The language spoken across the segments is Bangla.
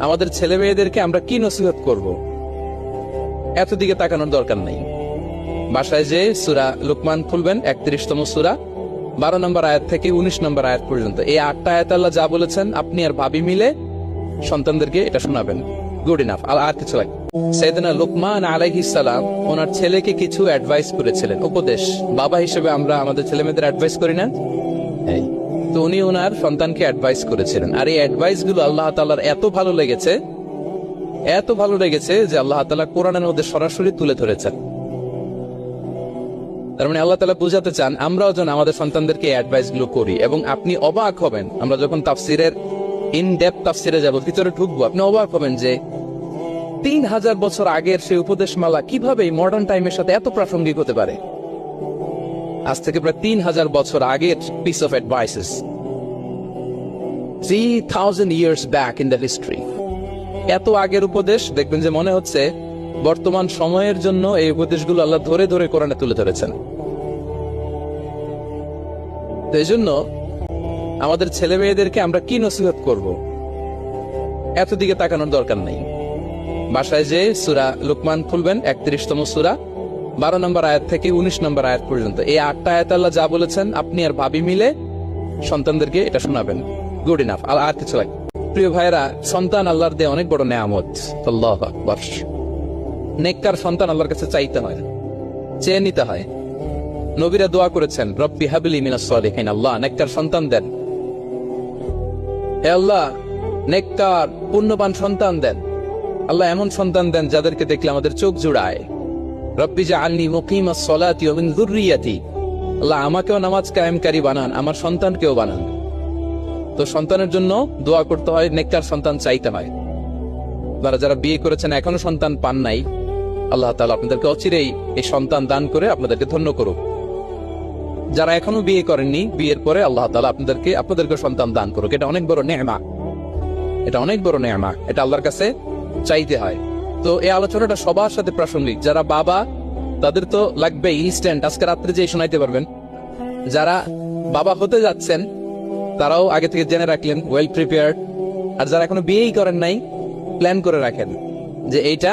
আমাদের ছেলে মেয়েদেরকে আমরা কি নসিহত করব, এত দিকে তাকানোর দরকার নেই। বাসায় যে সূরা লুকমান খুলবেন, 31তম সূরা, 12 নম্বর আয়াত থেকে 19 নম্বর আয়াত পর্যন্ত, এই 8টা আয়াত আল্লাহ যা বলেছেন আপনি আর ভাবি মিলে সন্তানদেরকে এটা শোনাবেন। Good enough. আর কিছু লাগে। সাইয়েদনা লুকমান আলাইহিস সালাম ওনার ছেলেকে কিছু অ্যাডভাইস করেছিলেন, উপদেশ। বাবা হিসেবে আমরা আমাদের ছেলে মেয়েদের অ্যাডভাইস করি না? তো উনি ওনার সন্তানকে অ্যাডভাইস করেছিলেন, আর এই অ্যাডভাইস গুলো আল্লাহ তাআলার এত ভালো লেগেছে যে আল্লাহ তাআলা কোরআনের মধ্যে সরাসরি তুলে ধরেছেন। তার মানে আল্লাহ তাআলা বুঝাতে চান আমরাও যেন আমাদের সন্তানদেরকে অ্যাডভাইস গুলো করি। এবং আপনি অবাক হবেন, আমরা যখন তাফসিরের ইন ডেপথ তাফসিরে যাব, ভিতরে ঢুকবো, আপনি অবাক হবেন যে 3000 বছর আগের সেই উপদেশমালা কিভাবে মডার্ন টাইমের সাথে এত প্রাসঙ্গিক হতে পারে। আজ থেকে প্রায় 3000 বছর আগের piece of advises, 3000 years back in the history। এত আগের উপদেশ, দেখবেন যে মনে হচ্ছে বর্তমান সময়ের জন্য এই উপদেশগুলো আল্লাহ ধরে ধরে কোরআনে তুলে ধরেছেন। তো এই জন্য আমাদের ছেলে মেয়েদেরকে আমরা কি নসিহত করব, এত দিকে তাকানোর দরকার নেই। বাসায় যে সূরা লুকমান খুলবেন, 31তম সূরা, 12 নম্বর আয়াত থেকে 19 নম্বর আয়াত পর্যন্ত, এই 8টা আয়াত আল্লাহ যা বলেছেন আপনি আর ভাবি মিলে সন্তানদেরকে এটা শোনাবেন। Good enough. আর কিছু লাগে। প্রিয় ভাইরা, সন্তান আল্লাহর দেয়া অনেক বড় নেয়ামত। আল্লাহু আকবার। নেককার সন্তান আল্লাহর কাছে চাইতে হয়, চেয়ে নিতে হয়। নবীরা দোয়া করেছেন, রব্বি হাবলি মিনাস সালিহিন, আল্লাহ নেককার সন্তান দেন, হে আল্লাহ নেককার পুণ্যবান সন্তান দেন। আল্লাহ এমন সন্তান দেন যাদেরকে দেখলে আমাদের চোখ জুড়ায়। রব্বি জাআলনি মুকিমাস সালাতি ওয়া মিন যুররিয়াতি, আল্লাহ আমাকেও নামাজ কায়েমকারী বানান, আমার সন্তানকেও বানান। তো সন্তানের জন্য দোয়া করতে হয়, নেককার সন্তান চাইতে হয়। যারা বিয়ে করেছেন এখনো সন্তান পান নাই, আল্লাহ তাআলা আপনাদেরকে অচিরেই এই সন্তান দান করে আপনাদেরকে ধন্য করুক। যারা এখনো বিয়ে করেননি, বিয়ের পরে আল্লাহ তাআলা আপনাদেরকে সন্তান দান করুক। এটা অনেক বড় নেয়ামা, এটা আল্লাহর কাছে চাইতে হয়। তো এই আলোচনাটা সবার সাথে প্রাসঙ্গিক। যারা বাবা, তাদের তো লাগবে ইনস্ট্যান্ট, আজকে রাত্রে যে শোনাইতে পারবেন। যারা বাবা হতে যাচ্ছেন তারাও আগে থেকে জেনে রাখলেন, ওয়েল প্রিপেয়ার্ড। আর যারা এখনো বিয়েই করেন নাই, প্ল্যান করে রাখেন যে এইটা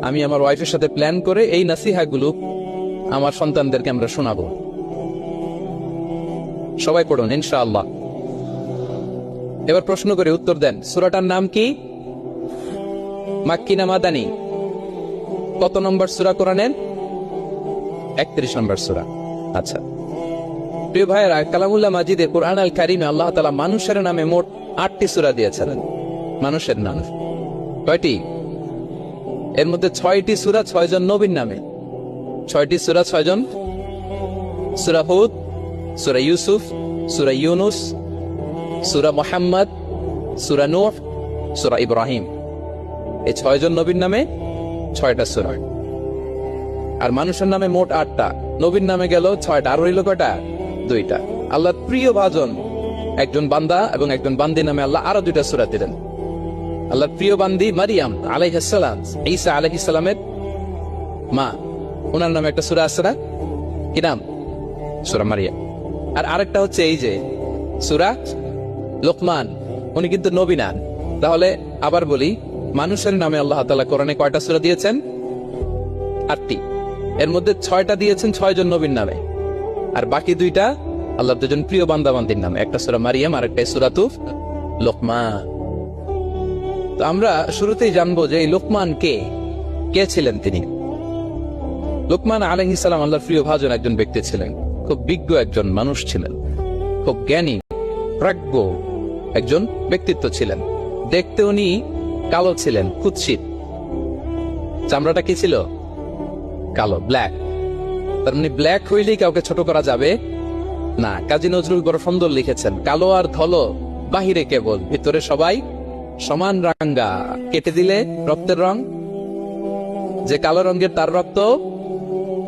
আমি আমার ওয়াইফের সাথে প্ল্যান করে এই নাসিহাগুলো আমার সন্তানদেরকে আমরা শোনাবো। সবাই পড়ুন ইনশাআল্লাহ। এবার প্রশ্ন করে উত্তর দেন, সূরাটার নাম কি? মাক্কি না মাদানী? কত নম্বর সূরা কোরআনের? 31 নম্বর সূরা। আচ্ছা প্রিয় ভাইয়েরা, কালামুল্লাহ মাজিদে কুরআন আল কারীমে আল্লাহ তাআলা মানুষের নামে মোট 8টি সূরা দিয়েছেন। মানুষের নাম কয়টি? এর মধ্যে 6টি সূরা 6 জন নবীর নামে। 6টি সূরা 6 জন। সূরা হুদ, সূরা ইউসুফ, সূরা ইউনুস, সূরা মুহাম্মদ, সূরা নূহ, সূরা ইব্রাহিম। এই 6 জন নবীর নামে 6টা সূরা। আর মানুষের নামে মোট 8টা, নবীর নামে গেল 6টা, আর রইল কয়টা? 2টা। আল্লাহর প্রিয় ভাজন একজন বান্দা এবং একজন বান্দি নামে আল্লাহ আরো 2টা সূরা দিলেন। আল্লাহর প্রিয় বান্দি মারিয়াম আলাইহিস সালাম, ঈসা আলাইহিস সালামের মা, ওনার নামে একটা সূরা আছে না? কি নাম? সূরা মারিয়াম। আর আরেকটা হচ্ছে এই যে সূরা লুকমান, উনি কিন্তু নবী না। তাহলে আবার বলি, মানুষের নামে আল্লাহ তাআলা কোরআনে কয়টা সূরা দিয়েছেন? 8টি। এর মধ্যে 6টা দিয়েছেন 6 জন নবীর নামে, আর বাকি 2টা আল্লাহর 2জন প্রিয় বান্দা বান্দির নামে। একটা সূরা মারিয়াম আর একটা সূরাতুল লুকমান। তো আমরা শুরুতেই জানবো যে এই লুকমান কে ছিলেন তিনি। লুকমান আলাইহিস সালাম আল্লাহর প্রিয় ভাজন একজন ব্যক্তি ছিলেন, খুব বিজ্ঞ একজন মানুষ ছিলেন, খুব জ্ঞানী প্রাজ্ঞ একজন ব্যক্তিত্ব ছিলেন। দেখতে উনি কালো ছিলেন, কুৎসিত। চামড়াটা কি ছিল? কালো, ব্ল্যাক। তার মানে ব্ল্যাক হইলেই কাউকে ছোট করা যাবে না। কাজী নজরুল বড় সুন্দর লিখেছেন, কালো আর ধলো বাহিরে কেবল, ভিতরে সবাই সমান রাঙ্গা। কেটে দিলে রক্তের রং, যে কালো রঙের তার রক্ত,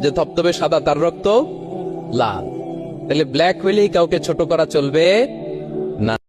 যে ধবধবে সাদা তার রক্ত লাল। তাহলে ব্ল্যাক হইলেই কাউকে ছোট করা চলবে না।